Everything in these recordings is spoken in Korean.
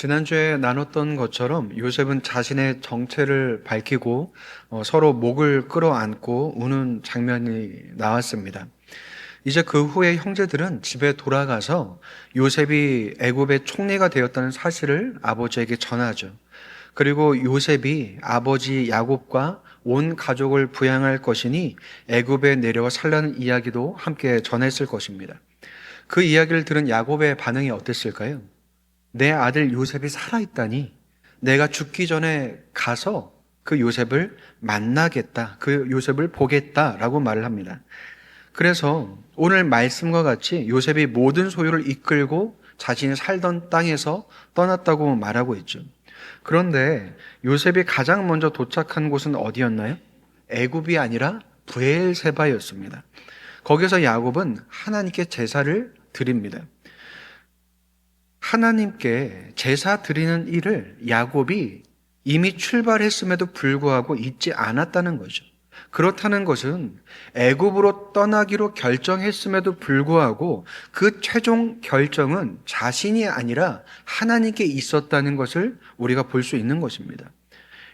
지난주에 나눴던 것처럼 요셉은 자신의 정체를 밝히고 서로 목을 끌어안고 우는 장면이 나왔습니다. 이제 그 후에 형제들은 집에 돌아가서 요셉이 애굽의 총리가 되었다는 사실을 아버지에게 전하죠. 그리고 요셉이 아버지 야곱과 온 가족을 부양할 것이니 애굽에 내려와 살라는 이야기도 함께 전했을 것입니다. 그 이야기를 들은 야곱의 반응이 어땠을까요? 내 아들 요셉이 살아있다니 내가 죽기 전에 가서 그 요셉을 만나겠다. 그 요셉을 보겠다라고 말을 합니다. 그래서 오늘 말씀과 같이 요셉이 모든 소유를 이끌고 자신이 살던 땅에서 떠났다고 말하고 있죠. 그런데 요셉이 가장 먼저 도착한 곳은 어디였나요? 애굽이 아니라 브엘세바였습니다. 거기서 야곱은 하나님께 제사를 드립니다. 하나님께 제사 드리는 일을 야곱이 이미 출발했음에도 불구하고 잊지 않았다는 거죠. 그렇다는 것은 애굽으로 떠나기로 결정했음에도 불구하고 그 최종 결정은 자신이 아니라 하나님께 있었다는 것을 우리가 볼 수 있는 것입니다.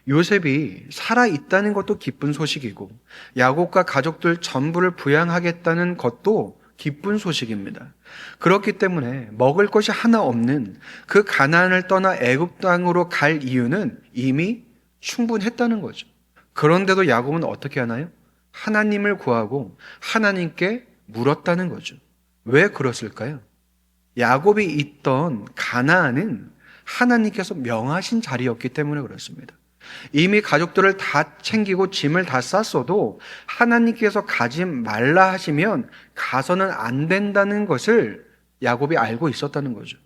요셉이 살아있다는 것도 기쁜 소식이고 야곱과 가족들 전부를 부양하겠다는 것도 기쁜 소식입니다. 그렇기 때문에 먹을 것이 하나 없는 그 가나안을 떠나 애굽 땅으로 갈 이유는 이미 충분했다는 거죠. 그런데도 야곱은 어떻게 하나요? 하나님을 구하고 하나님께 물었다는 거죠. 왜 그랬을까요? 야곱이 있던 가나안은 하나님께서 명하신 자리였기 때문에 그렇습니다. 이미 가족들을 다 챙기고 짐을 다 쌌어도 하나님께서 가지 말라 하시면 가서는 안 된다는 것을 야곱이 알고 있었다는 거죠.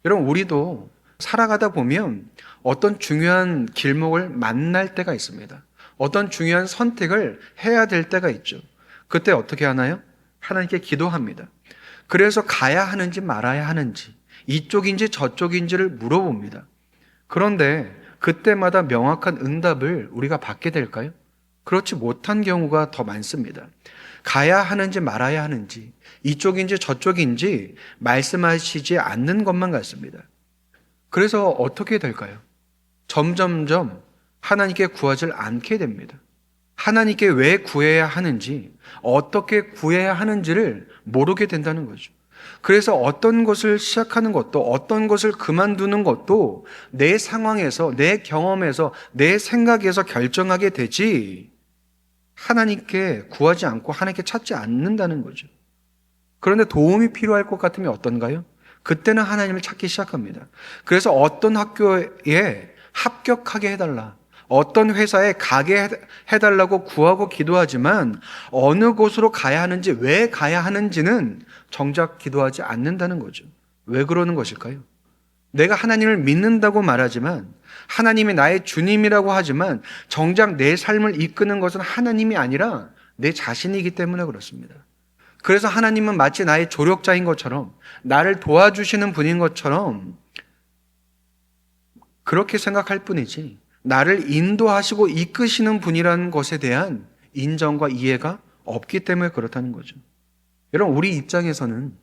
여러분, 우리도 살아가다 보면 어떤 중요한 길목을 만날 때가 있습니다. 어떤 중요한 선택을 해야 될 때가 있죠. 그때 어떻게 하나요? 하나님께 기도합니다. 그래서 가야 하는지 말아야 하는지, 이쪽인지 저쪽인지를 물어봅니다. 그런데 그때마다 명확한 응답을 우리가 받게 될까요? 그렇지 못한 경우가 더 많습니다. 가야 하는지 말아야 하는지, 이쪽인지 저쪽인지 말씀하시지 않는 것만 같습니다. 그래서 어떻게 될까요? 점점점 하나님께 구하지 않게 됩니다. 하나님께 왜 구해야 하는지, 어떻게 구해야 하는지를 모르게 된다는 거죠. 그래서 어떤 것을 시작하는 것도 어떤 것을 그만두는 것도 내 상황에서, 내 경험에서, 내 생각에서 결정하게 되지 하나님께 구하지 않고 하나님께 찾지 않는다는 거죠. 그런데 도움이 필요할 것 같으면 어떤가요? 그때는 하나님을 찾기 시작합니다. 그래서 어떤 학교에 합격하게 해달라, 어떤 회사에 가게 해달라고 구하고 기도하지만 어느 곳으로 가야 하는지, 왜 가야 하는지는 정작 기도하지 않는다는 거죠. 왜 그러는 것일까요? 내가 하나님을 믿는다고 말하지만, 하나님이 나의 주님이라고 하지만 정작 내 삶을 이끄는 것은 하나님이 아니라 내 자신이기 때문에 그렇습니다. 그래서 하나님은 마치 나의 조력자인 것처럼, 나를 도와주시는 분인 것처럼 그렇게 생각할 뿐이지 나를 인도하시고 이끄시는 분이라는 것에 대한 인정과 이해가 없기 때문에 그렇다는 거죠. 여러분, 우리 입장에서는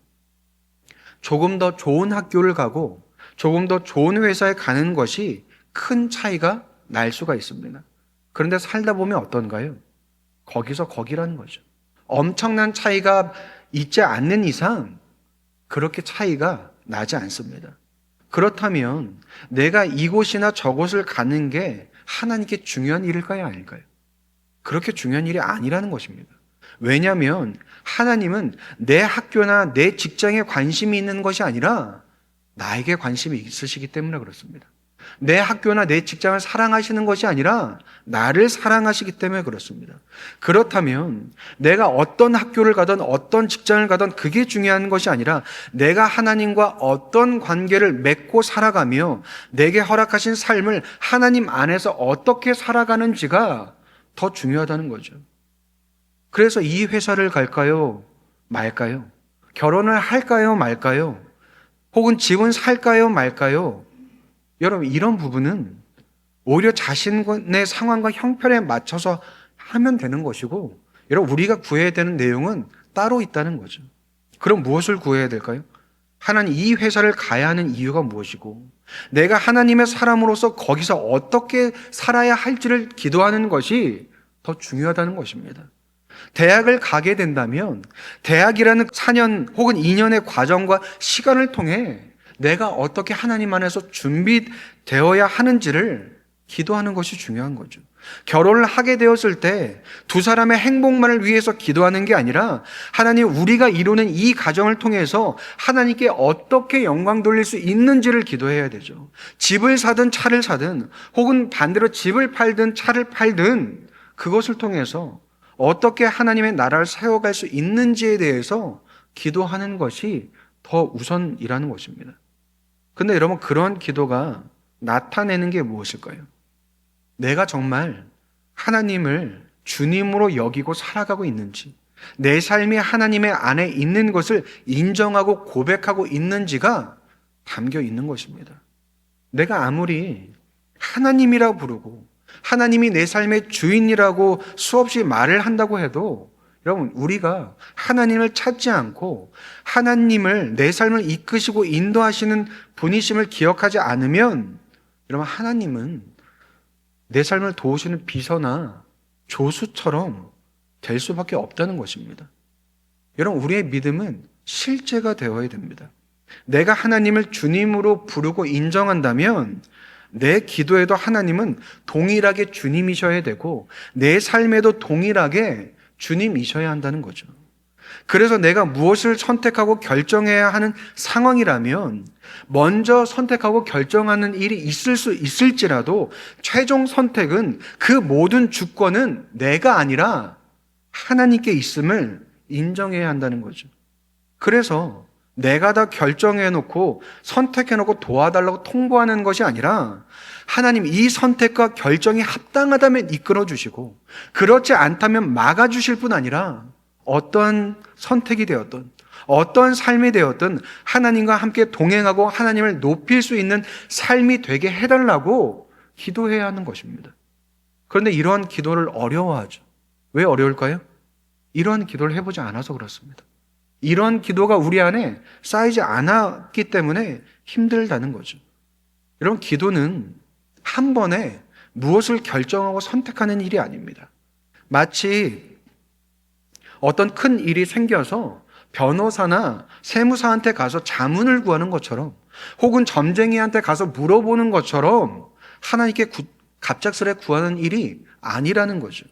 조금 더 좋은 학교를 가고 조금 더 좋은 회사에 가는 것이 큰 차이가 날 수가 있습니다. 그런데 살다 보면 어떤가요? 거기서 거기라는 거죠. 엄청난 차이가 있지 않는 이상 그렇게 차이가 나지 않습니다. 그렇다면 내가 이곳이나 저곳을 가는 게 하나님께 중요한 일일까요? 아닐까요? 그렇게 중요한 일이 아니라는 것입니다. 왜냐하면 하나님은 내 학교나 내 직장에 관심이 있는 것이 아니라 나에게 관심이 있으시기 때문에 그렇습니다. 내 학교나 내 직장을 사랑하시는 것이 아니라 나를 사랑하시기 때문에 그렇습니다. 그렇다면 내가 어떤 학교를 가든 어떤 직장을 가든 그게 중요한 것이 아니라 내가 하나님과 어떤 관계를 맺고 살아가며 내게 허락하신 삶을 하나님 안에서 어떻게 살아가는지가 더 중요하다는 거죠. 그래서 이 회사를 갈까요? 말까요? 결혼을 할까요? 말까요? 혹은 집은 살까요? 말까요? 여러분, 이런 부분은 오히려 자신의 상황과 형편에 맞춰서 하면 되는 것이고, 여러분, 우리가 구해야 되는 내용은 따로 있다는 거죠. 그럼 무엇을 구해야 될까요? 하나님, 이 회사를 가야 하는 이유가 무엇이고, 내가 하나님의 사람으로서 거기서 어떻게 살아야 할지를 기도하는 것이 더 중요하다는 것입니다. 대학을 가게 된다면 대학이라는 4년 혹은 2년의 과정과 시간을 통해 내가 어떻게 하나님 안에서 준비되어야 하는지를 기도하는 것이 중요한 거죠. 결혼을 하게 되었을 때 두 사람의 행복만을 위해서 기도하는 게 아니라 하나님, 우리가 이루는 이 가정을 통해서 하나님께 어떻게 영광 돌릴 수 있는지를 기도해야 되죠. 집을 사든 차를 사든 혹은 반대로 집을 팔든 차를 팔든 그것을 통해서 어떻게 하나님의 나라를 세워갈 수 있는지에 대해서 기도하는 것이 더 우선이라는 것입니다. 근데 여러분, 그런 기도가 나타내는 게 무엇일까요? 내가 정말 하나님을 주님으로 여기고 살아가고 있는지, 내 삶이 하나님의 안에 있는 것을 인정하고 고백하고 있는지가 담겨 있는 것입니다. 내가 아무리 하나님이라고 부르고 하나님이 내 삶의 주인이라고 수없이 말을 한다고 해도 여러분, 우리가 하나님을 찾지 않고 하나님을 내 삶을 이끄시고 인도하시는 분이심을 기억하지 않으면 여러분, 하나님은 내 삶을 도우시는 비서나 조수처럼 될 수밖에 없다는 것입니다. 여러분, 우리의 믿음은 실제가 되어야 됩니다. 내가 하나님을 주님으로 부르고 인정한다면 내 기도에도 하나님은 동일하게 주님이셔야 되고 내 삶에도 동일하게 주님이셔야 한다는 거죠. 그래서 내가 무엇을 선택하고 결정해야 하는 상황이라면 먼저 선택하고 결정하는 일이 있을 수 있을지라도 최종 선택은, 그 모든 주권은 내가 아니라 하나님께 있음을 인정해야 한다는 거죠. 그래서 내가 다 결정해놓고 선택해놓고 도와달라고 통보하는 것이 아니라 하나님, 이 선택과 결정이 합당하다면 이끌어주시고 그렇지 않다면 막아주실 뿐 아니라 어떠한 선택이 되었든 어떠한 삶이 되었든 하나님과 함께 동행하고 하나님을 높일 수 있는 삶이 되게 해달라고 기도해야 하는 것입니다. 그런데 이러한 기도를 어려워하죠. 왜 어려울까요? 이러한 기도를 해보지 않아서 그렇습니다. 이런 기도가 우리 안에 쌓이지 않았기 때문에 힘들다는 거죠. 여러분, 기도는 한 번에 무엇을 결정하고 선택하는 일이 아닙니다. 마치 어떤 큰 일이 생겨서 변호사나 세무사한테 가서 자문을 구하는 것처럼 혹은 점쟁이한테 가서 물어보는 것처럼 하나님께 갑작스레 구하는 일이 아니라는 거죠.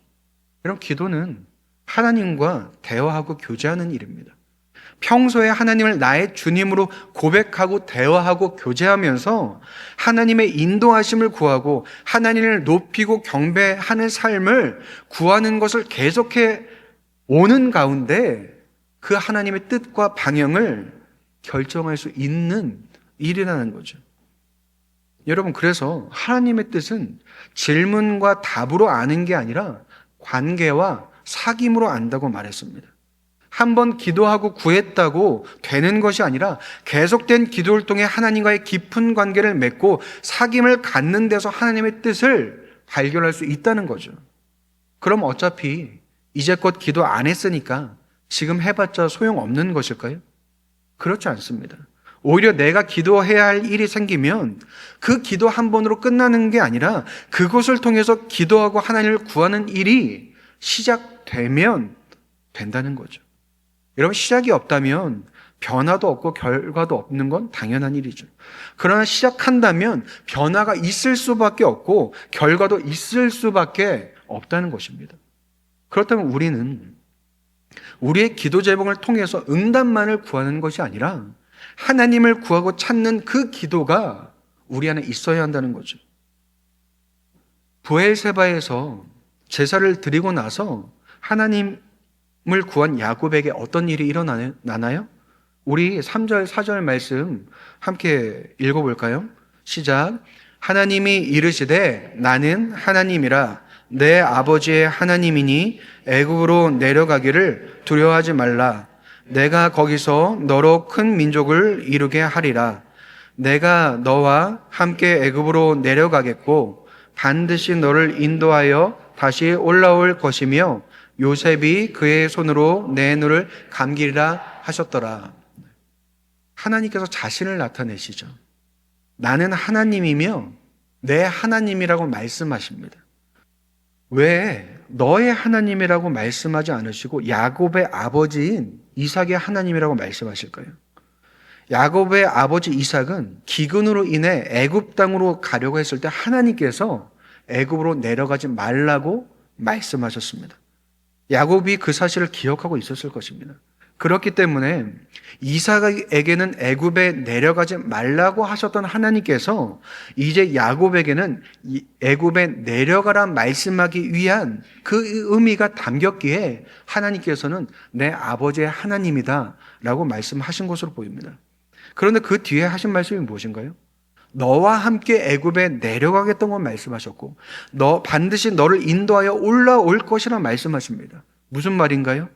여러분, 기도는 하나님과 대화하고 교제하는 일입니다. 평소에 하나님을 나의 주님으로 고백하고 대화하고 교제하면서 하나님의 인도하심을 구하고 하나님을 높이고 경배하는 삶을 구하는 것을 계속해 오는 가운데 그 하나님의 뜻과 방향을 결정할 수 있는 일이라는 거죠. 여러분, 그래서 하나님의 뜻은 질문과 답으로 아는 게 아니라 관계와 사귐으로 안다고 말했습니다. 한번 기도하고 구했다고 되는 것이 아니라 계속된 기도를 통해 하나님과의 깊은 관계를 맺고 사귐을 갖는 데서 하나님의 뜻을 발견할 수 있다는 거죠. 그럼 어차피 이제껏 기도 안 했으니까 지금 해봤자 소용없는 것일까요? 그렇지 않습니다. 오히려 내가 기도해야 할 일이 생기면 그 기도 한 번으로 끝나는 게 아니라 그것을 통해서 기도하고 하나님을 구하는 일이 시작되면 된다는 거죠. 여러분, 시작이 없다면 변화도 없고 결과도 없는 건 당연한 일이죠. 그러나 시작한다면 변화가 있을 수밖에 없고 결과도 있을 수밖에 없다는 것입니다. 그렇다면 우리는 우리의 기도 제목을 통해서 응답만을 구하는 것이 아니라 하나님을 구하고 찾는 그 기도가 우리 안에 있어야 한다는 거죠. 브엘세바에서 제사를 드리고 나서 하나님을 구한 야곱에게 어떤 일이 일어나나요? 우리 3절, 4절 말씀 함께 읽어볼까요? 시작. 하나님이 이르시되 나는 하나님이라 내 아버지의 하나님이니 애굽으로 내려가기를 두려워하지 말라. 내가 거기서 너로 큰 민족을 이루게 하리라. 내가 너와 함께 애굽으로 내려가겠고 반드시 너를 인도하여 다시 올라올 것이며 요셉이 그의 손으로 내 눈을 감기리라 하셨더라. 하나님께서 자신을 나타내시죠. 나는 하나님이며 내 하나님이라고 말씀하십니다. 왜 너의 하나님이라고 말씀하지 않으시고 야곱의 아버지인 이삭의 하나님이라고 말씀하실까요? 야곱의 아버지 이삭은 기근으로 인해 애굽 땅으로 가려고 했을 때 하나님께서 애굽으로 내려가지 말라고 말씀하셨습니다. 야곱이 그 사실을 기억하고 있었을 것입니다. 그렇기 때문에 이삭에게는 애굽에 내려가지 말라고 하셨던 하나님께서 이제 야곱에게는 애굽에 내려가라 말씀하기 위한 그 의미가 담겼기에 하나님께서는 내 아버지의 하나님이다 라고 말씀하신 것으로 보입니다. 그런데 그 뒤에 하신 말씀이 무엇인가요? 너와 함께 애굽에 내려가겠다는 걸 말씀하셨고 반드시 너를 인도하여 올라올 것이라 말씀하십니다. 무슨 말인가요?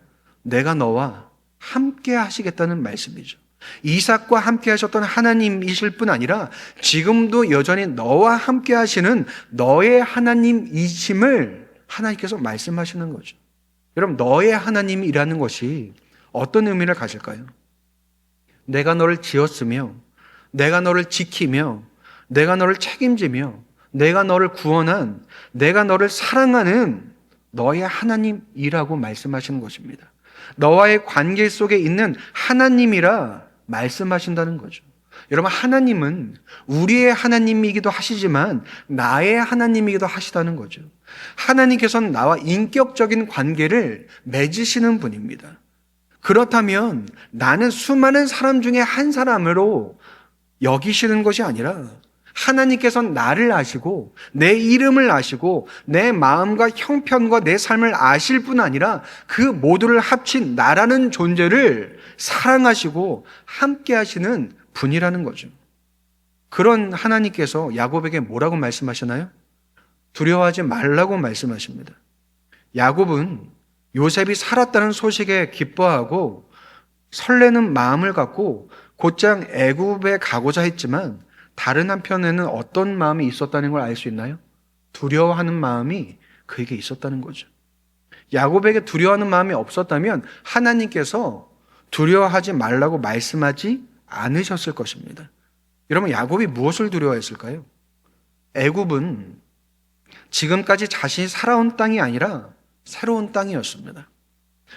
내가 너와 함께 하시겠다는 말씀이죠. 이삭과 함께 하셨던 하나님이실 뿐 아니라 지금도 여전히 너와 함께 하시는 너의 하나님이심을 하나님께서 말씀하시는 거죠. 여러분, 너의 하나님이라는 것이 어떤 의미를 가질까요? 내가 너를 지었으며 내가 너를 지키며 내가 너를 책임지며 내가 너를 구원한 내가 너를 사랑하는 너의 하나님이라고 말씀하시는 것입니다. 너와의 관계 속에 있는 하나님이라 말씀하신다는 거죠. 여러분, 하나님은 우리의 하나님이기도 하시지만 나의 하나님이기도 하시다는 거죠. 하나님께서는 나와 인격적인 관계를 맺으시는 분입니다. 그렇다면 나는 수많은 사람 중에 한 사람으로 여기시는 것이 아니라 하나님께서는 나를 아시고 내 이름을 아시고 내 마음과 형편과 내 삶을 아실 뿐 아니라 그 모두를 합친 나라는 존재를 사랑하시고 함께 하시는 분이라는 거죠. 그런 하나님께서 야곱에게 뭐라고 말씀하시나요? 두려워하지 말라고 말씀하십니다. 야곱은 요셉이 살았다는 소식에 기뻐하고 설레는 마음을 갖고 곧장 애굽에 가고자 했지만 다른 한편에는 어떤 마음이 있었다는 걸 알 수 있나요? 두려워하는 마음이 그에게 있었다는 거죠. 야곱에게 두려워하는 마음이 없었다면 하나님께서 두려워하지 말라고 말씀하지 않으셨을 것입니다. 여러분, 야곱이 무엇을 두려워했을까요? 애굽은 지금까지 자신이 살아온 땅이 아니라 새로운 땅이었습니다.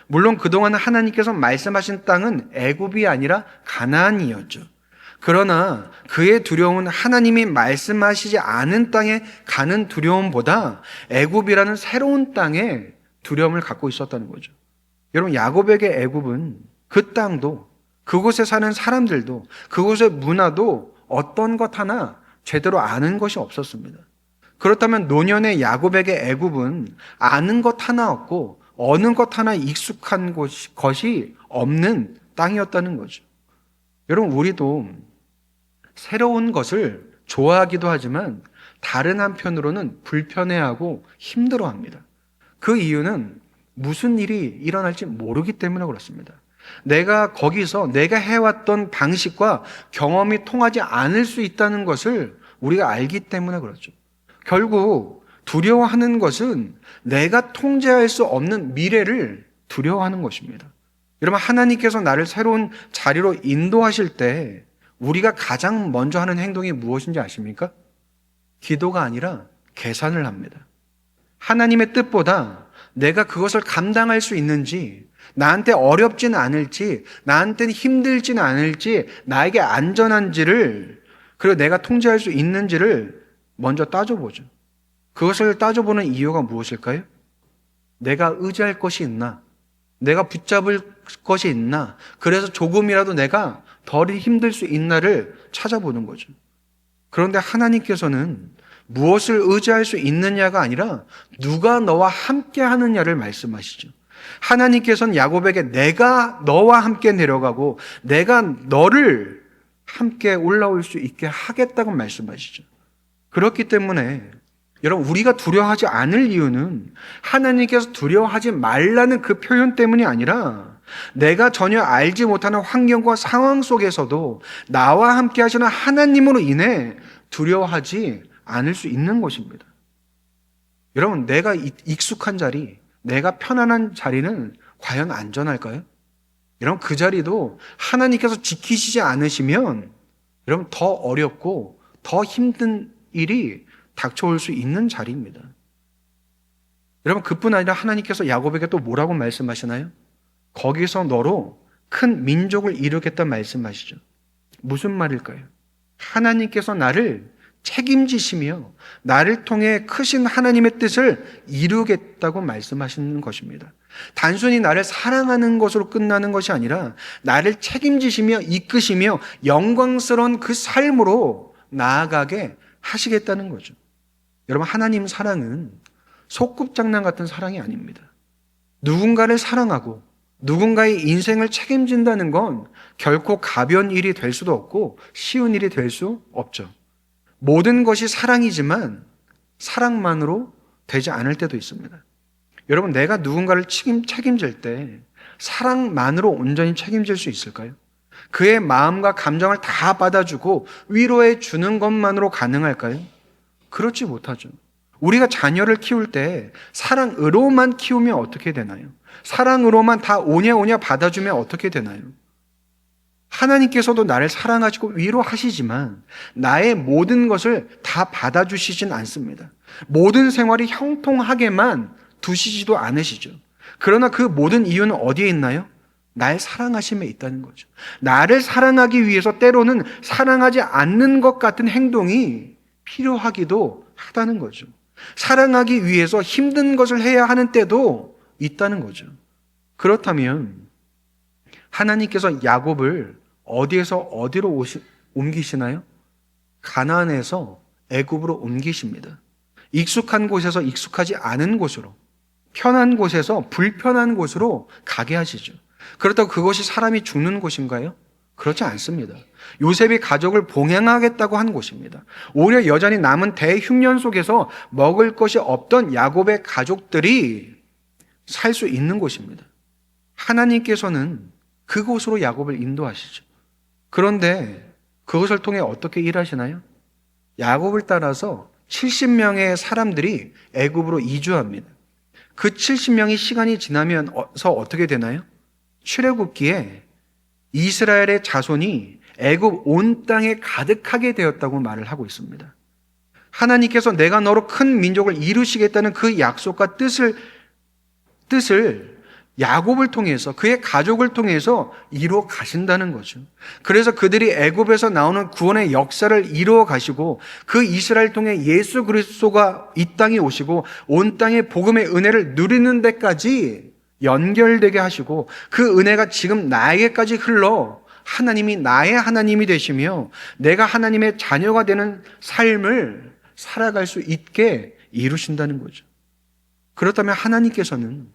물론 그동안 하나님께서 말씀하신 땅은 애굽이 아니라 가나안이었죠. 그러나 그의 두려움은 하나님이 말씀하시지 않은 땅에 가는 두려움보다 애굽이라는 새로운 땅에 두려움을 갖고 있었다는 거죠. 여러분, 야곱에게 애굽은 그 땅도 그곳에 사는 사람들도 그곳의 문화도 어떤 것 하나 제대로 아는 것이 없었습니다. 그렇다면 노년의 야곱에게 애굽은 아는 것 하나 없고 어느 것 하나 익숙한 것이 없는 땅이었다는 거죠. 여러분, 우리도 새로운 것을 좋아하기도 하지만 다른 한편으로는 불편해하고 힘들어합니다. 그 이유는 무슨 일이 일어날지 모르기 때문에 그렇습니다. 내가 거기서 내가 해왔던 방식과 경험이 통하지 않을 수 있다는 것을 우리가 알기 때문에 그렇죠. 결국 두려워하는 것은 내가 통제할 수 없는 미래를 두려워하는 것입니다. 여러분, 하나님께서 나를 새로운 자리로 인도하실 때 우리가 가장 먼저 하는 행동이 무엇인지 아십니까? 기도가 아니라 계산을 합니다. 하나님의 뜻보다 내가 그것을 감당할 수 있는지, 나한테 어렵지는 않을지, 나한테는 힘들지는 않을지, 나에게 안전한지를, 그리고 내가 통제할 수 있는지를 먼저 따져보죠. 그것을 따져보는 이유가 무엇일까요? 내가 의지할 것이 있나? 내가 붙잡을 것이 있나? 그래서 조금이라도 내가 덜 힘들 수 있나를 찾아보는 거죠. 그런데 하나님께서는 무엇을 의지할 수 있느냐가 아니라 누가 너와 함께 하느냐를 말씀하시죠. 하나님께서는 야곱에게 내가 너와 함께 내려가고 내가 너를 함께 올라올 수 있게 하겠다고 말씀하시죠. 그렇기 때문에 여러분, 우리가 두려워하지 않을 이유는 하나님께서 두려워하지 말라는 그 표현 때문이 아니라 내가 전혀 알지 못하는 환경과 상황 속에서도 나와 함께 하시는 하나님으로 인해 두려워하지 않을 수 있는 것입니다. 여러분, 내가 익숙한 자리, 내가 편안한 자리는 과연 안전할까요? 여러분, 그 자리도 하나님께서 지키시지 않으시면 여러분 더 어렵고 더 힘든 일이 닥쳐올 수 있는 자리입니다. 여러분, 그뿐 아니라 하나님께서 야곱에게 또 뭐라고 말씀하시나요? 거기서 너로 큰 민족을 이루겠다 말씀하시죠. 무슨 말일까요? 하나님께서 나를 책임지시며 나를 통해 크신 하나님의 뜻을 이루겠다고 말씀하시는 것입니다. 단순히 나를 사랑하는 것으로 끝나는 것이 아니라 나를 책임지시며 이끄시며 영광스러운 그 삶으로 나아가게 하시겠다는 거죠. 여러분, 하나님 사랑은 소꿉장난 같은 사랑이 아닙니다. 누군가를 사랑하고 누군가의 인생을 책임진다는 건 결코 가벼운 일이 될 수도 없고 쉬운 일이 될 수 없죠. 모든 것이 사랑이지만 사랑만으로 되지 않을 때도 있습니다. 여러분, 내가 누군가를 책임질 때 사랑만으로 온전히 책임질 수 있을까요? 그의 마음과 감정을 다 받아주고 위로해 주는 것만으로 가능할까요? 그렇지 못하죠. 우리가 자녀를 키울 때 사랑으로만 키우면 어떻게 되나요? 사랑으로만 다 오냐 받아주면 어떻게 되나요? 하나님께서도 나를 사랑하시고 위로하시지만 나의 모든 것을 다 받아주시진 않습니다. 모든 생활이 형통하게만 두시지도 않으시죠. 그러나 그 모든 이유는 어디에 있나요? 날 사랑하심에 있다는 거죠. 나를 사랑하기 위해서 때로는 사랑하지 않는 것 같은 행동이 필요하기도 하다는 거죠. 사랑하기 위해서 힘든 것을 해야 하는 때도 있다는 거죠. 그렇다면 하나님께서 야곱을 어디에서 어디로 옮기시나요? 가나안에서 애굽으로 옮기십니다. 익숙한 곳에서 익숙하지 않은 곳으로, 편한 곳에서 불편한 곳으로 가게 하시죠. 그렇다고 그것이 사람이 죽는 곳인가요? 그렇지 않습니다. 요셉이 가족을 봉양하겠다고 한 곳입니다. 오히려 여전히 남은 대흉년 속에서 먹을 것이 없던 야곱의 가족들이 살 수 있는 곳입니다. 하나님께서는 그곳으로 야곱을 인도하시죠. 그런데 그것을 통해 어떻게 일하시나요? 야곱을 따라서 70명의 사람들이 애굽으로 이주합니다. 그 70명이 시간이 지나면서 어떻게 되나요? 출애굽기에 이스라엘의 자손이 애굽 온 땅에 가득하게 되었다고 말을 하고 있습니다. 하나님께서 내가 너로 큰 민족을 이루시겠다는 그 약속과 뜻을 야곱을 통해서, 그의 가족을 통해서 이루어 가신다는 거죠. 그래서 그들이 애굽에서 나오는 구원의 역사를 이루어 가시고 그 이스라엘 통해 예수 그리스도가 이 땅에 오시고 온 땅의 복음의 은혜를 누리는 데까지 연결되게 하시고 그 은혜가 지금 나에게까지 흘러 하나님이 나의 하나님이 되시며 내가 하나님의 자녀가 되는 삶을 살아갈 수 있게 이루신다는 거죠. 그렇다면 하나님께서는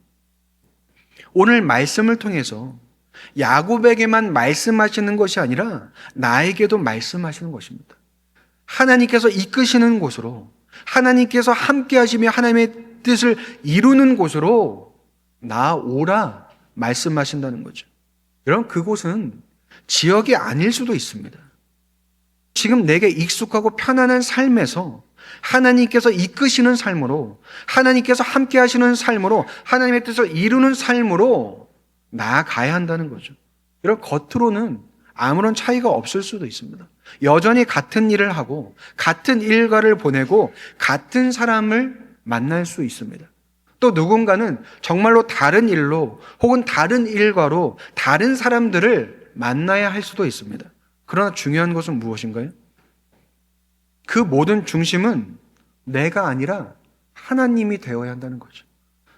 오늘 말씀을 통해서 야곱에게만 말씀하시는 것이 아니라 나에게도 말씀하시는 것입니다. 하나님께서 이끄시는 곳으로, 하나님께서 함께 하시며 하나님의 뜻을 이루는 곳으로 나오라 말씀하신다는 거죠. 여러분, 그곳은 지역이 아닐 수도 있습니다. 지금 내게 익숙하고 편안한 삶에서 하나님께서 이끄시는 삶으로, 하나님께서 함께 하시는 삶으로, 하나님의 뜻을 이루는 삶으로 나아가야 한다는 거죠. 여러분, 겉으로는 아무런 차이가 없을 수도 있습니다. 여전히 같은 일을 하고 같은 일과를 보내고 같은 사람을 만날 수 있습니다. 또 누군가는 정말로 다른 일로 혹은 다른 일과로 다른 사람들을 만나야 할 수도 있습니다. 그러나 중요한 것은 무엇인가요? 그 모든 중심은 내가 아니라 하나님이 되어야 한다는 거죠.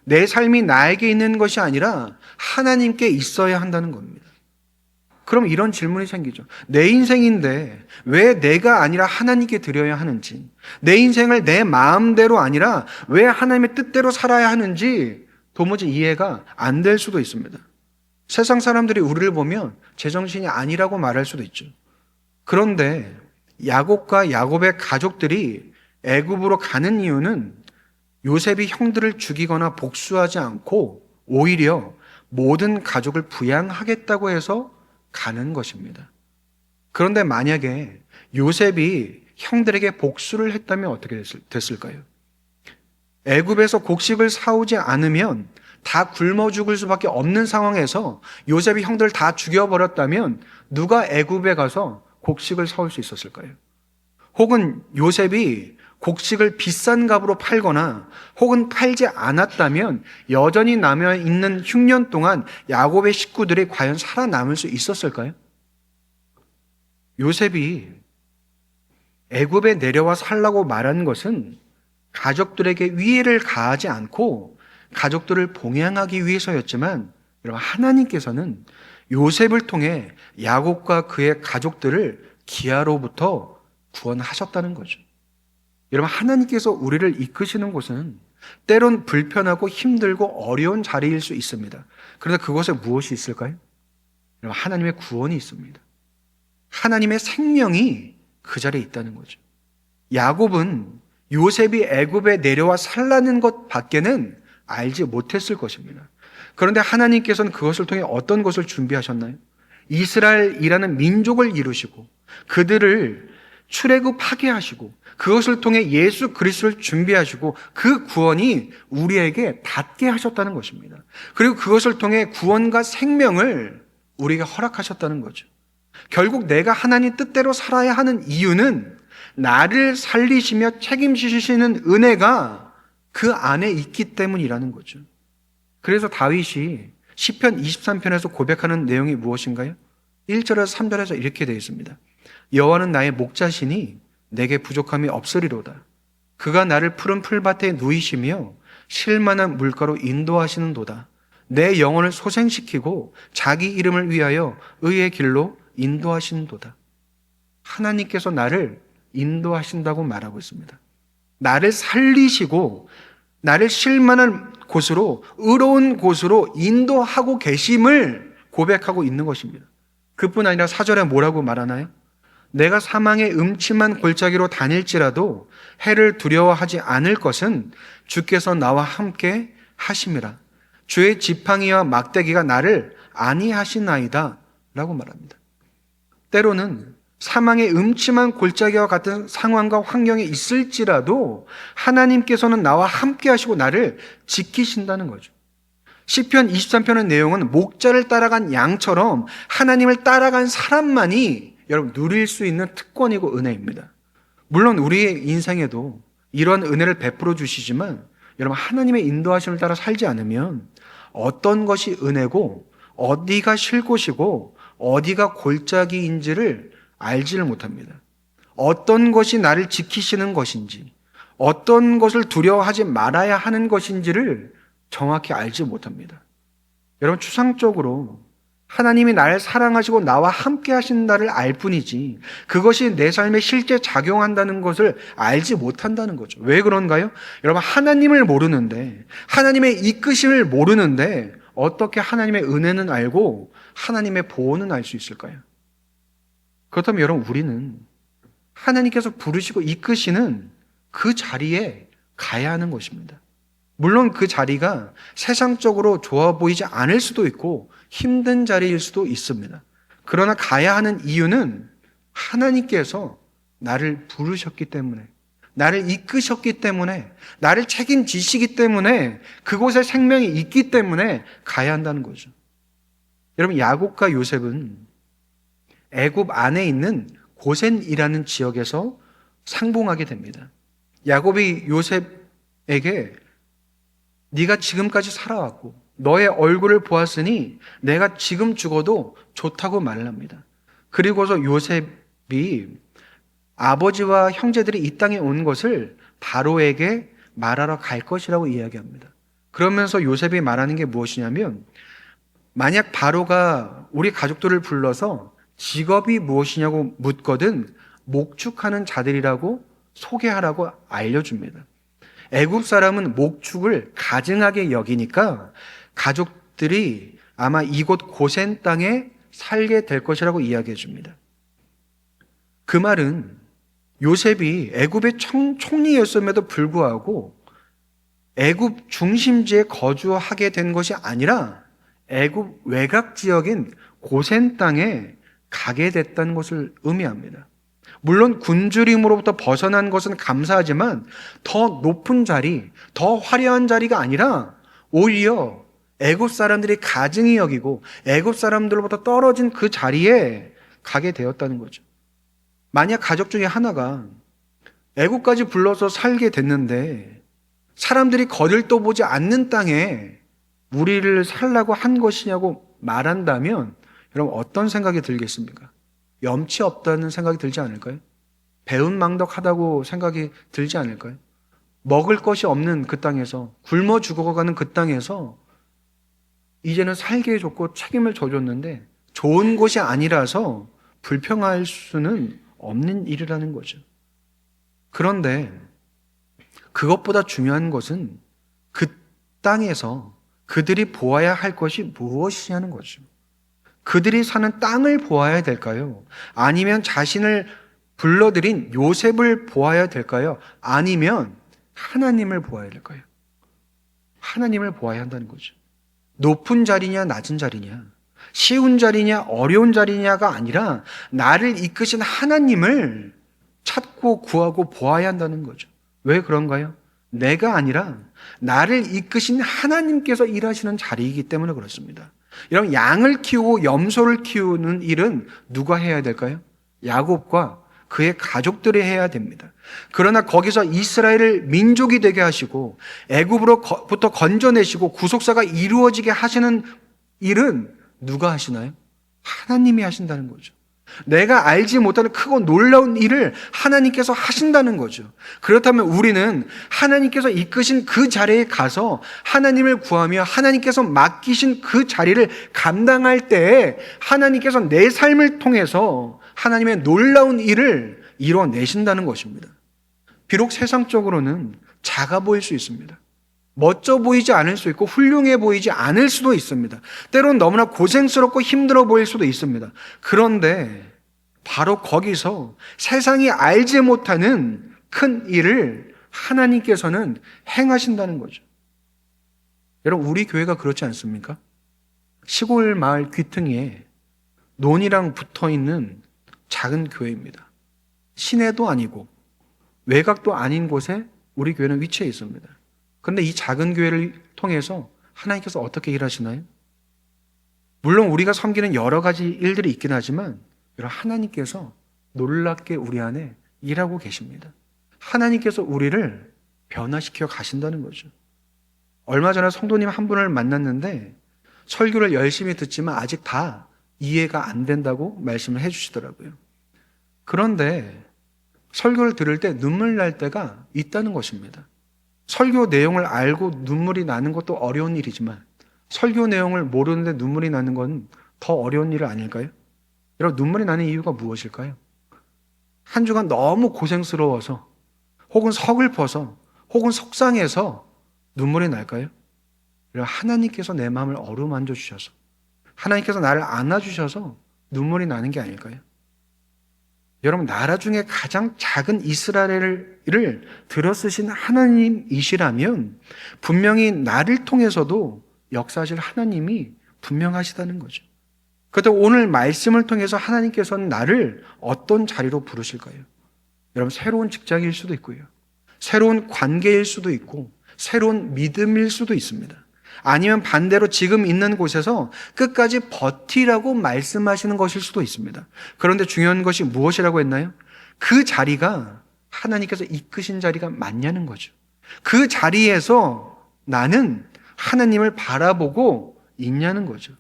내 삶이 나에게 있는 것이 아니라 하나님께 있어야 한다는 겁니다. 그럼 이런 질문이 생기죠. 내 인생인데 왜 내가 아니라 하나님께 드려야 하는지, 내 인생을 내 마음대로 아니라 왜 하나님의 뜻대로 살아야 하는지 도무지 이해가 안 될 수도 있습니다. 세상 사람들이 우리를 보면 제정신이 아니라고 말할 수도 있죠. 그런데 야곱과 야곱의 가족들이 애굽으로 가는 이유는 요셉이 형들을 죽이거나 복수하지 않고 오히려 모든 가족을 부양하겠다고 해서 가는 것입니다. 그런데 만약에 요셉이 형들에게 복수를 했다면 어떻게 됐을까요? 애굽에서 곡식을 사오지 않으면 다 굶어 죽을 수밖에 없는 상황에서 요셉이 형들을 다 죽여버렸다면 누가 애굽에 가서 곡식을 사올 수 있었을까요? 혹은 요셉이 곡식을 비싼 값으로 팔거나 혹은 팔지 않았다면 여전히 남아있는 흉년 동안 야곱의 식구들이 과연 살아남을 수 있었을까요? 요셉이 애굽에 내려와 살라고 말한 것은 가족들에게 위해를 가하지 않고 가족들을 봉양하기 위해서였지만, 여러분, 하나님께서는 요셉을 통해 야곱과 그의 가족들을 기아로부터 구원하셨다는 거죠. 여러분, 하나님께서 우리를 이끄시는 곳은 때론 불편하고 힘들고 어려운 자리일 수 있습니다. 그런데 그곳에 무엇이 있을까요? 여러분, 하나님의 구원이 있습니다. 하나님의 생명이 그 자리에 있다는 거죠. 야곱은 요셉이 애굽에 내려와 살라는 것 밖에는 알지 못했을 것입니다. 그런데 하나님께서는 그것을 통해 어떤 것을 준비하셨나요? 이스라엘이라는 민족을 이루시고 그들을 출애굽하게 하시고 그것을 통해 예수 그리스도를 준비하시고 그 구원이 우리에게 닿게 하셨다는 것입니다. 그리고 그것을 통해 구원과 생명을 우리에게 허락하셨다는 거죠. 결국 내가 하나님 뜻대로 살아야 하는 이유는 나를 살리시며 책임지시는 은혜가 그 안에 있기 때문이라는 거죠. 그래서 다윗이 시편 23편에서 고백하는 내용이 무엇인가요? 1절에서 3절에서 이렇게 되어 있습니다. 여호와는 나의 목자시니 내게 부족함이 없으리로다. 그가 나를 푸른 풀밭에 누이시며 쉴만한 물가로 인도하시는도다. 내 영혼을 소생시키고 자기 이름을 위하여 의의 길로 인도하시는도다. 하나님께서 나를 인도하신다고 말하고 있습니다. 나를 살리시고 나를 쉴만한 곳으로, 의로운 곳으로 인도하고 계심을 고백하고 있는 것입니다. 그뿐 아니라 4절에 뭐라고 말하나요? 내가 사망의 음침한 골짜기로 다닐지라도 해를 두려워하지 않을 것은 주께서 나와 함께 하심이라. 주의 지팡이와 막대기가 나를 안위하시나이다 라고 말합니다. 때로는 사망의 음침한 골짜기와 같은 상황과 환경에 있을지라도 하나님께서는 나와 함께 하시고 나를 지키신다는 거죠. 시편 23편의 내용은 목자를 따라간 양처럼 하나님을 따라간 사람만이 여러분 누릴 수 있는 특권이고 은혜입니다. 물론 우리의 인생에도 이런 은혜를 베풀어 주시지만 여러분, 하나님의 인도하심을 따라 살지 않으면 어떤 것이 은혜고 어디가 쉴 곳이고 어디가 골짜기인지를 알지를 못합니다. 어떤 것이 나를 지키시는 것인지, 어떤 것을 두려워하지 말아야 하는 것인지를 정확히 알지 못합니다. 여러분, 추상적으로 하나님이 나를 사랑하시고 나와 함께 하신다를 알 뿐이지 그것이 내 삶에 실제 작용한다는 것을 알지 못한다는 거죠. 왜 그런가요? 여러분, 하나님을 모르는데, 하나님의 이끄심을 모르는데 어떻게 하나님의 은혜는 알고 하나님의 보호는 알 수 있을까요? 그렇다면 여러분, 우리는 하나님께서 부르시고 이끄시는 그 자리에 가야 하는 것입니다. 물론 그 자리가 세상적으로 좋아 보이지 않을 수도 있고 힘든 자리일 수도 있습니다. 그러나 가야 하는 이유는 하나님께서 나를 부르셨기 때문에, 나를 이끄셨기 때문에, 나를 책임지시기 때문에, 그곳에 생명이 있기 때문에 가야 한다는 거죠. 여러분, 야곱과 요셉은 애굽 안에 있는 고센이라는 지역에서 상봉하게 됩니다. 야곱이 요셉에게 네가 지금까지 살아왔고 너의 얼굴을 보았으니 내가 지금 죽어도 좋다고 말을 합니다. 그리고서 요셉이 아버지와 형제들이 이 땅에 온 것을 바로에게 말하러 갈 것이라고 이야기합니다. 그러면서 요셉이 말하는 게 무엇이냐면, 만약 바로가 우리 가족들을 불러서 직업이 무엇이냐고 묻거든 목축하는 자들이라고 소개하라고 알려줍니다. 애굽 사람은 목축을 가증하게 여기니까 가족들이 아마 이곳 고센 땅에 살게 될 것이라고 이야기해 줍니다. 그 말은 요셉이 애굽의 총리였음에도 불구하고 애굽 중심지에 거주하게 된 것이 아니라 애굽 외곽 지역인 고센 땅에 가게 됐다는 것을 의미합니다. 물론 굶주림으로부터 벗어난 것은 감사하지만 더 높은 자리, 더 화려한 자리가 아니라 오히려 애굽 사람들이 가증히 여기고 애굽 사람들로부터 떨어진 그 자리에 가게 되었다는 거죠. 만약 가족 중에 하나가 애국까지 불러서 살게 됐는데 사람들이 거들떠보지 않는 땅에 우리를 살라고 한 것이냐고 말한다면 여러분 어떤 생각이 들겠습니까? 염치 없다는 생각이 들지 않을까요? 배은망덕하다고 생각이 들지 않을까요? 먹을 것이 없는 그 땅에서, 굶어 죽어가는 그 땅에서 이제는 살게 해줬고 책임을 져줬는데 좋은 곳이 아니라서 불평할 수는 없는 일이라는 거죠. 그런데 그것보다 중요한 것은 그 땅에서 그들이 보아야 할 것이 무엇이냐는 거죠. 그들이 사는 땅을 보아야 될까요? 아니면 자신을 불러들인 요셉을 보아야 될까요? 아니면 하나님을 보아야 될까요? 하나님을 보아야 한다는 거죠. 높은 자리냐 낮은 자리냐, 쉬운 자리냐 어려운 자리냐가 아니라 나를 이끄신 하나님을 찾고 구하고 보아야 한다는 거죠. 왜 그런가요? 내가 아니라 나를 이끄신 하나님께서 일하시는 자리이기 때문에 그렇습니다. 여러분, 양을 키우고 염소를 키우는 일은 누가 해야 될까요? 야곱과 그의 가족들이 해야 됩니다. 그러나 거기서 이스라엘을 민족이 되게 하시고 애굽으로부터 건져내시고 구속사가 이루어지게 하시는 일은 누가 하시나요? 하나님이 하신다는 거죠. 내가 알지 못하는 크고 놀라운 일을 하나님께서 하신다는 거죠. 그렇다면 우리는 하나님께서 이끄신 그 자리에 가서 하나님을 구하며 하나님께서 맡기신 그 자리를 감당할 때에 하나님께서 내 삶을 통해서 하나님의 놀라운 일을 이뤄내신다는 것입니다. 비록 세상적으로는 작아 보일 수 있습니다. 멋져 보이지 않을 수 있고 훌륭해 보이지 않을 수도 있습니다. 때로는 너무나 고생스럽고 힘들어 보일 수도 있습니다. 그런데 바로 거기서 세상이 알지 못하는 큰 일을 하나님께서는 행하신다는 거죠. 여러분, 우리 교회가 그렇지 않습니까? 시골 마을 귀퉁이에 논이랑 붙어있는 작은 교회입니다. 시내도 아니고 외곽도 아닌 곳에 우리 교회는 위치해 있습니다. 그런데 이 작은 교회를 통해서 하나님께서 어떻게 일하시나요? 물론 우리가 섬기는 여러 가지 일들이 있긴 하지만 하나님께서 놀랍게 우리 안에 일하고 계십니다. 하나님께서 우리를 변화시켜 가신다는 거죠. 얼마 전에 성도님 한 분을 만났는데 설교를 열심히 듣지만 아직 다 이해가 안 된다고 말씀을 해주시더라고요. 그런데 설교를 들을 때 눈물 날 때가 있다는 것입니다. 설교 내용을 알고 눈물이 나는 것도 어려운 일이지만 설교 내용을 모르는데 눈물이 나는 건 더 어려운 일 아닐까요? 여러분, 눈물이 나는 이유가 무엇일까요? 한 주간 너무 고생스러워서 혹은 서글퍼서 혹은 속상해서 눈물이 날까요? 하나님께서 내 마음을 어루만져 주셔서 하나님께서 나를 안아주셔서 눈물이 나는 게 아닐까요? 여러분, 나라 중에 가장 작은 이스라엘을 들어쓰신 하나님이시라면 분명히 나를 통해서도 역사하실 하나님이 분명하시다는 거죠. 그렇다고 오늘 말씀을 통해서 하나님께서는 나를 어떤 자리로 부르실까요? 여러분, 새로운 직장일 수도 있고요. 새로운 관계일 수도 있고 새로운 믿음일 수도 있습니다. 아니면 반대로 지금 있는 곳에서 끝까지 버티라고 말씀하시는 것일 수도 있습니다. 그런데 중요한 것이 무엇이라고 했나요? 그 자리가 하나님께서 이끄신 자리가 맞냐는 거죠. 그 자리에서 나는 하나님을 바라보고 있냐는 거죠.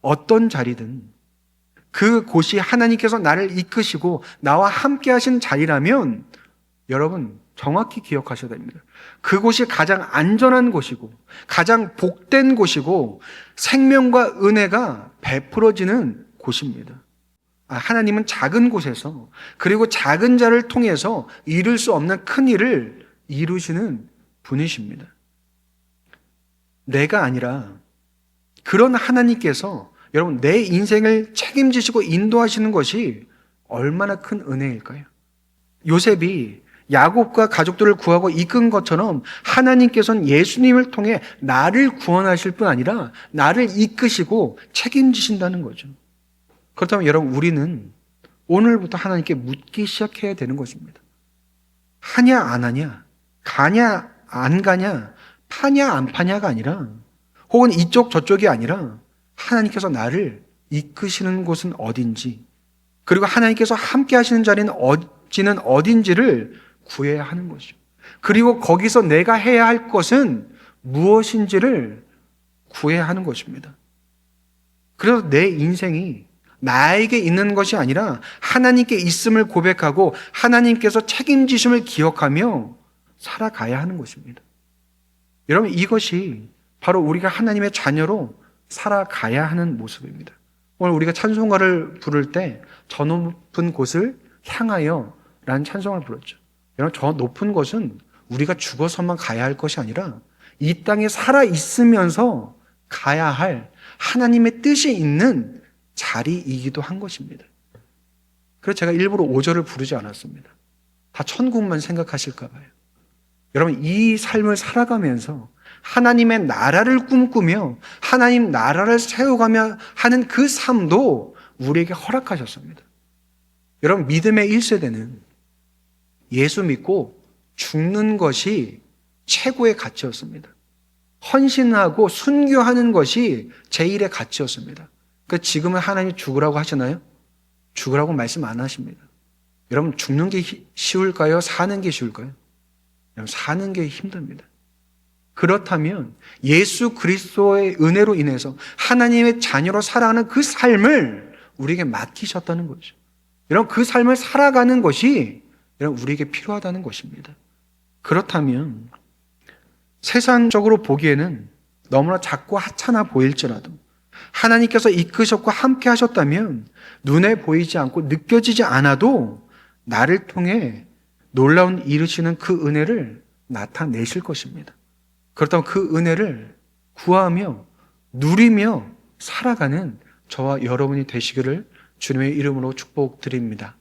어떤 자리든 그 곳이 하나님께서 나를 이끄시고 나와 함께 하신 자리라면 여러분 정확히 기억하셔야 됩니다. 그곳이 가장 안전한 곳이고 가장 복된 곳이고 생명과 은혜가 베풀어지는 곳입니다. 하나님은 작은 곳에서 그리고 작은 자를 통해서 이룰 수 없는 큰 일을 이루시는 분이십니다. 내가 아니라 그런 하나님께서 여러분 내 인생을 책임지시고 인도하시는 것이 얼마나 큰 은혜일까요? 요셉이 야곱과 가족들을 구하고 이끈 것처럼 하나님께서는 예수님을 통해 나를 구원하실 뿐 아니라 나를 이끄시고 책임지신다는 거죠. 그렇다면 여러분 우리는 오늘부터 하나님께 묻기 시작해야 되는 것입니다. 하냐 안 하냐, 가냐 안 가냐, 파냐 안 파냐가 아니라 혹은 이쪽 저쪽이 아니라 하나님께서 나를 이끄시는 곳은 어딘지 그리고 하나님께서 함께 하시는 자리는 어딘지를 구해야 하는 거죠. 그리고 거기서 내가 해야 할 것은 무엇인지를 구해야 하는 것입니다. 그래서 내 인생이 나에게 있는 것이 아니라 하나님께 있음을 고백하고 하나님께서 책임지심을 기억하며 살아가야 하는 것입니다. 여러분, 이것이 바로 우리가 하나님의 자녀로 살아가야 하는 모습입니다. 오늘 우리가 찬송가를 부를 때 저 높은 곳을 향하여 라는 찬송을 불렀죠. 여러분, 저 높은 곳은 우리가 죽어서만 가야 할 것이 아니라 이 땅에 살아 있으면서 가야 할 하나님의 뜻이 있는 자리이기도 한 것입니다. 그래서 제가 일부러 5절을 부르지 않았습니다. 다 천국만 생각하실까 봐요. 여러분, 이 삶을 살아가면서 하나님의 나라를 꿈꾸며 하나님 나라를 세워가며 하는 그 삶도 우리에게 허락하셨습니다. 여러분, 믿음의 1세대는 예수 믿고 죽는 것이 최고의 가치였습니다. 헌신하고 순교하는 것이 제1의 가치였습니다. 그 지금은 하나님 죽으라고 하시나요? 죽으라고 말씀 안 하십니다. 여러분, 죽는 게 쉬울까요? 사는 게 쉬울까요? 여러분, 사는 게 힘듭니다. 그렇다면 예수 그리스도의 은혜로 인해서 하나님의 자녀로 살아가는 그 삶을 우리에게 맡기셨다는 거죠. 여러분, 그 삶을 살아가는 것이 여러분 우리에게 필요하다는 것입니다. 그렇다면 세상적으로 보기에는 너무나 작고 하찮아 보일지라도 하나님께서 이끄셨고 함께 하셨다면 눈에 보이지 않고 느껴지지 않아도 나를 통해 놀라운 이루시는 그 은혜를 나타내실 것입니다. 그렇다면 그 은혜를 구하며 누리며 살아가는 저와 여러분이 되시기를 주님의 이름으로 축복드립니다.